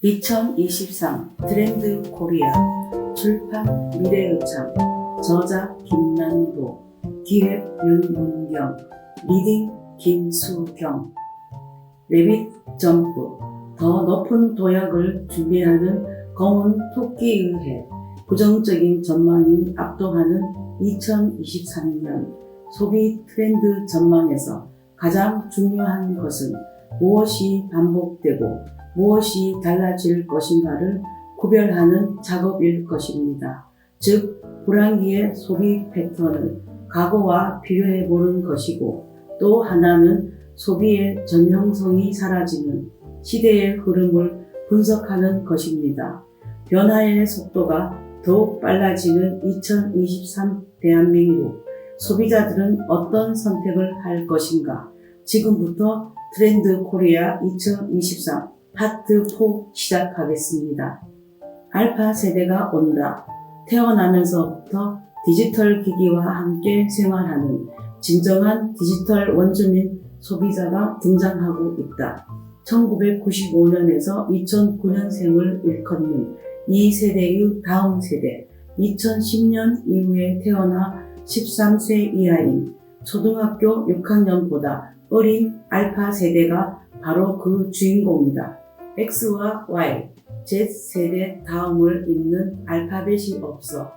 2023 트렌드 코리아 출판 미래의창 저자 김난도 기획 윤문경 리딩 김수경 레빗 점프 더 높은 도약을 준비하는 검은 토끼의 해 부정적인 전망이 압도하는 2023년 소비 트렌드 전망에서 가장 중요한 것은 무엇이 반복되고 무엇이 달라질 것인가를 구별하는 작업일 것입니다. 즉, 불황기의 소비 패턴을 과거와 비교해보는 것이고 또 하나는 소비의 전형성이 사라지는 시대의 흐름을 분석하는 것입니다. 변화의 속도가 더욱 빨라지는 2023 대한민국 소비자들은 어떤 선택을 할 것인가? 지금부터 트렌드 코리아 2023 파트 4 시작하겠습니다. 알파 세대가 온다. 태어나면서부터 디지털 기기와 함께 생활하는 진정한 디지털 원주민 소비자가 등장하고 있다. 1995년에서 2009년생을 일컫는 이 세대의 다음 세대, 2010년 이후에 태어나 13세 이하인 초등학교 6학년보다 어린 알파 세대가 바로 그 주인공이다. X와 Y, Z세대 다음을 잇는 알파벳이 없어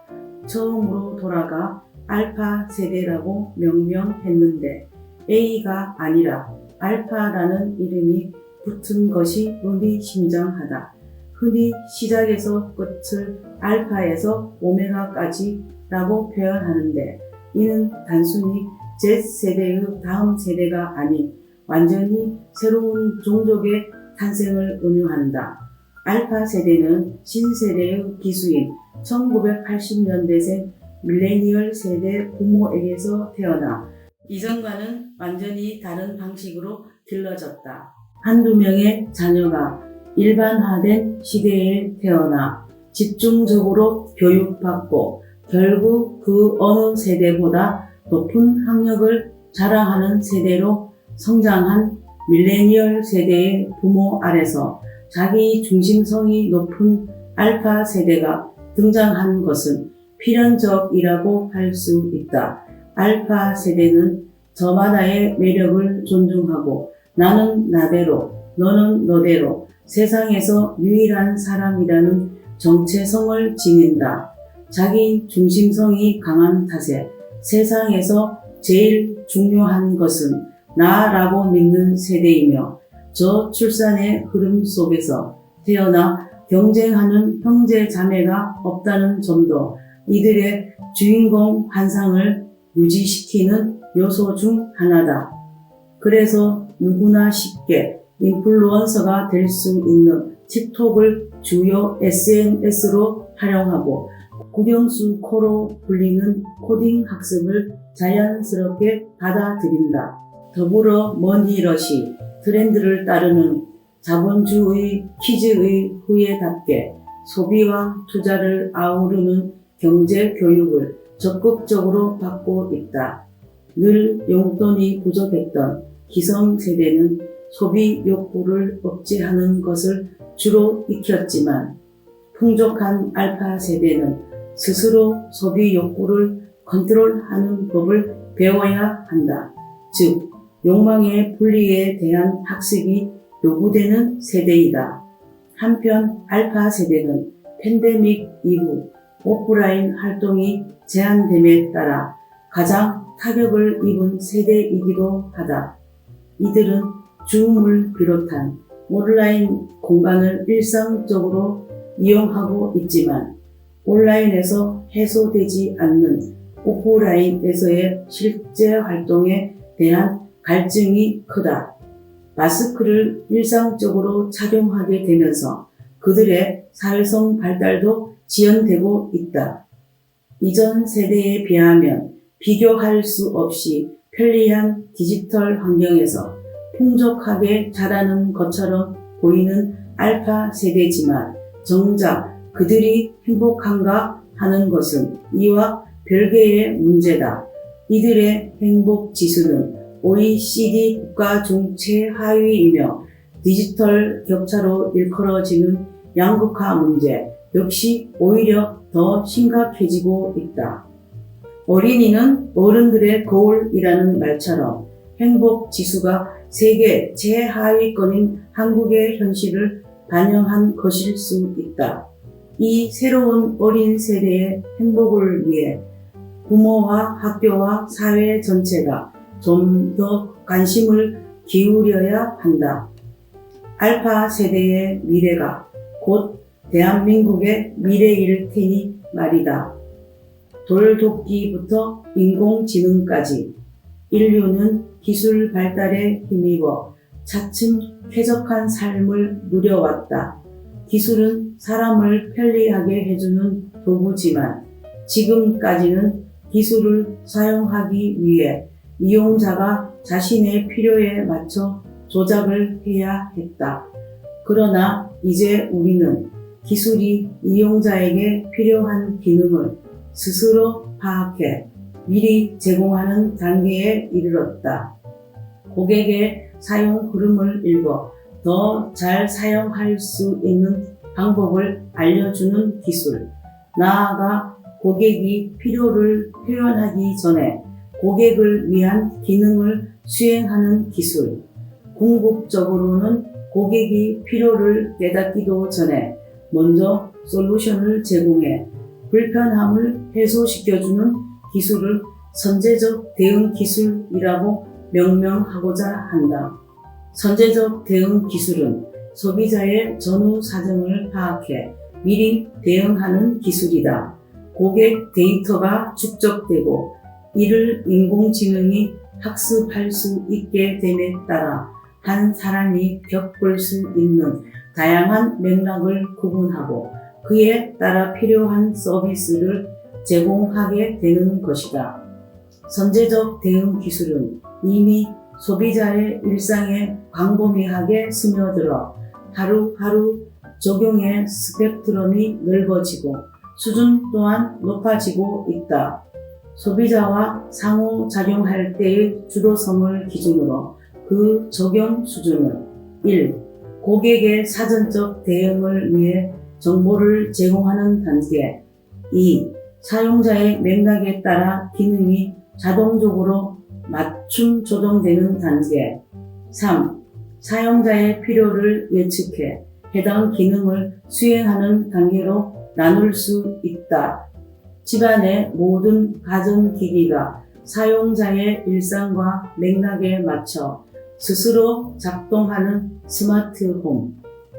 처음으로 돌아가 알파 세대라고 명명했는데 A가 아니라 알파라는 이름이 붙은 것이 의미심장하다. 흔히 시작에서 끝을 알파에서 오메가까지 라고 표현하는데 이는 단순히 Z세대의 다음 세대가 아닌 완전히 새로운 종족의 탄생을 은유한다. 알파 세대는 신세대의 기수인 1980년대생 밀레니얼 세대 부모에게서 태어나 이전과는 완전히 다른 방식으로 길러졌다. 한두 명의 자녀가 일반화된 시대에 태어나 집중적으로 교육받고 결국 그 어느 세대보다 높은 학력을 자랑하는 세대로 성장한 밀레니얼 세대의 부모 아래서 자기 중심성이 높은 알파 세대가 등장한 것은 필연적이라고 할 수 있다. 알파 세대는 저마다의 매력을 존중하고 나는 나대로, 너는 너대로 세상에서 유일한 사람이라는 정체성을 지닌다. 자기 중심성이 강한 탓에 세상에서 제일 중요한 것은 나라고 믿는 세대이며 저출산의 흐름 속에서 태어나 경쟁하는 형제 자매가 없다는 점도 이들의 주인공 환상을 유지시키는 요소 중 하나다. 그래서 누구나 쉽게 인플루언서가 될 수 있는 틱톡을 주요 SNS로 활용하고 국영수 코로 불리는 코딩 학습을 자연스럽게 받아들인다. 더불어 머니러시 트렌드를 따르는 자본주의 퀴즈의 후예답게 소비와 투자를 아우르는 경제 교육을 적극적으로 받고 있다. 늘 용돈이 부족했던 기성세대는 소비 욕구를 억제하는 것을 주로 익혔지만 풍족한 알파 세대는 스스로 소비 욕구를 컨트롤하는 법을 배워야 한다. 즉, 욕망의 분리에 대한 학습이 요구되는 세대이다. 한편 알파 세대는 팬데믹 이후 오프라인 활동이 제한됨에 따라 가장 타격을 입은 세대이기도 하다. 이들은 줌을 비롯한 온라인 공간을 일상적으로 이용하고 있지만 온라인에서 해소되지 않는 오프라인에서의 실제 활동에 대한 갈증이 크다. 마스크를 일상적으로 착용하게 되면서 그들의 사회성 발달도 지연되고 있다. 이전 세대에 비하면 비교할 수 없이 편리한 디지털 환경에서 풍족하게 자라는 것처럼 보이는 알파 세대지만 정작 그들이 행복한가 하는 것은 이와 별개의 문제다. 이들의 행복 지수는 OECD 국가 중 최하위이며 디지털 격차로 일컬어지는 양극화 문제 역시 오히려 더 심각해지고 있다. 어린이는 어른들의 거울이라는 말처럼 행복 지수가 세계 최하위권인 한국의 현실을 반영한 것일 수 있다. 이 새로운 어린 세대의 행복을 위해 부모와 학교와 사회 전체가 좀 더 관심을 기울여야 한다. 알파 세대의 미래가 곧 대한민국의 미래일 테니 말이다. 돌도끼부터 인공지능까지 인류는 기술 발달에 힘입어 차츰 쾌적한 삶을 누려왔다. 기술은 사람을 편리하게 해주는 도구지만 지금까지는 기술을 사용하기 위해 이용자가 자신의 필요에 맞춰 조작을 해야 했다. 그러나 이제 우리는 기술이 이용자에게 필요한 기능을 스스로 파악해 미리 제공하는 단계에 이르렀다. 고객의 사용 흐름을 읽어 더 잘 사용할 수 있는 방법을 알려주는 기술. 나아가 고객이 필요를 표현하기 전에 고객을 위한 기능을 수행하는 기술. 궁극적으로는 고객이 필요를 깨닫기도 전에 먼저 솔루션을 제공해 불편함을 해소시켜주는 기술을 선제적 대응 기술이라고 명명하고자 한다. 선제적 대응 기술은 소비자의 전후 사정을 파악해 미리 대응하는 기술이다. 고객 데이터가 축적되고 이를 인공지능이 학습할 수 있게 됨에 따라 한 사람이 겪을 수 있는 다양한 맥락을 구분하고 그에 따라 필요한 서비스를 제공하게 되는 것이다. 선제적 대응 기술은 이미 소비자의 일상에 광범위하게 스며들어 하루하루 적용의 스펙트럼이 넓어지고 수준 또한 높아지고 있다. 소비자와 상호작용할 때의 주도성을 기준으로 그 적용 수준은 1. 고객의 사전적 대응을 위해 정보를 제공하는 단계. 2. 사용자의 맥락에 따라 기능이 자동적으로 맞춤 조정되는 단계. 3. 사용자의 필요를 예측해 해당 기능을 수행하는 단계로 나눌 수 있다. 집안의 모든 가전기기가 사용자의 일상과 맥락에 맞춰 스스로 작동하는 스마트홈,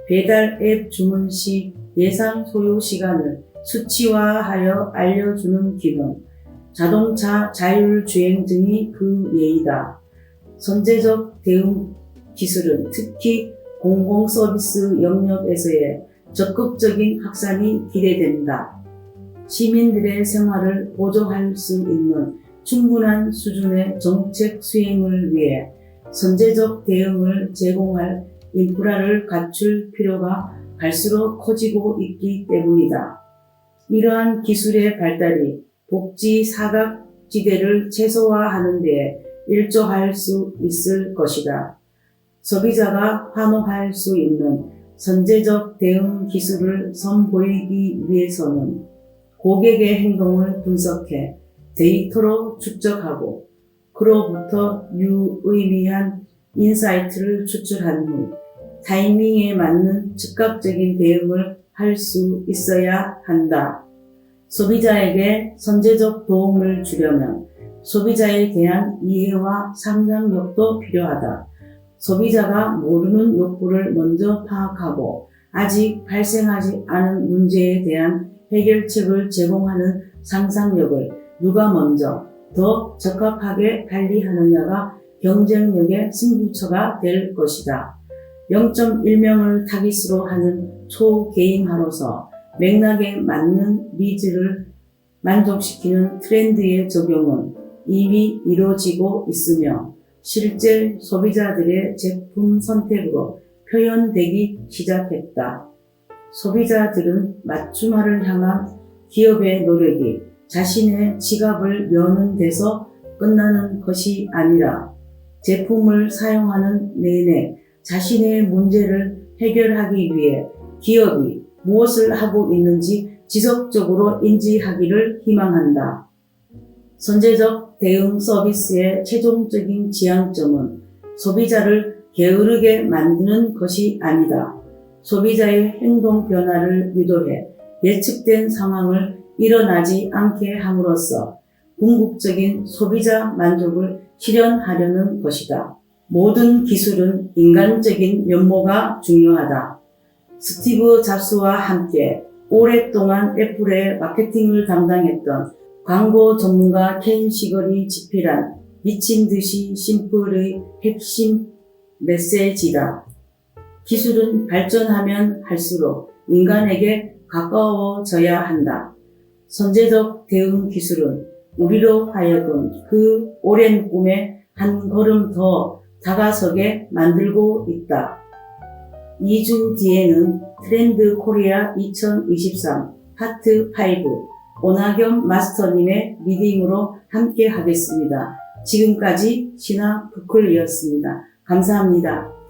배달 앱 주문 시 예상 소요 시간을 수치화하여 알려주는 기능, 자동차 자율주행 등이 그 예이다. 선제적 대응 기술은 특히 공공서비스 영역에서의 적극적인 확산이 기대된다. 시민들의 생활을 보조할 수 있는 충분한 수준의 정책 수행을 위해 선제적 대응을 제공할 인프라를 갖출 필요가 갈수록 커지고 있기 때문이다. 이러한 기술의 발달이 복지 사각지대를 최소화하는 데 일조할 수 있을 것이다. 소비자가 환호할 수 있는 선제적 대응 기술을 선보이기 위해서는 고객의 행동을 분석해 데이터로 축적하고 그로부터 유의미한 인사이트를 추출한 후 타이밍에 맞는 즉각적인 대응을 할 수 있어야 한다. 소비자에게 선제적 도움을 주려면 소비자에 대한 이해와 상상력도 필요하다. 소비자가 모르는 욕구를 먼저 파악하고 아직 발생하지 않은 문제에 대한 해결책을 제공하는 상상력을 누가 먼저 더 적합하게 관리하느냐가 경쟁력의 승부처가 될 것이다. 0.1명을 타깃으로 하는 초개인화로서 맥락에 맞는 니즈를 만족시키는 트렌드의 적용은 이미 이루어지고 있으며 실제 소비자들의 제품 선택으로 표현되기 시작했다. 소비자들은 맞춤화를 향한 기업의 노력이 자신의 지갑을 여는 데서 끝나는 것이 아니라 제품을 사용하는 내내 자신의 문제를 해결하기 위해 기업이 무엇을 하고 있는지 지속적으로 인지하기를 희망한다. 선제적 대응 서비스의 최종적인 지향점은 소비자를 게으르게 만드는 것이 아니다. 소비자의 행동 변화를 유도해 예측된 상황을 일어나지 않게 함으로써 궁극적인 소비자 만족을 실현하려는 것이다. 모든 기술은 인간적인 면모가 중요하다. 스티브 잡스와 함께 오랫동안 애플의 마케팅을 담당했던 광고 전문가 켄 시걸이 집필한 미친 듯이 심플의 핵심 메시지다. 기술은 발전하면 할수록 인간에게 가까워져야 한다. 선제적 대응 기술은 우리로 하여금 그 오랜 꿈에 한 걸음 더 다가서게 만들고 있다. 2주 뒤에는 트렌드 코리아 2023 파트 5 오나겸 마스터님의 리딩으로 함께 하겠습니다. 지금까지 신화 부클이었습니다. 감사합니다.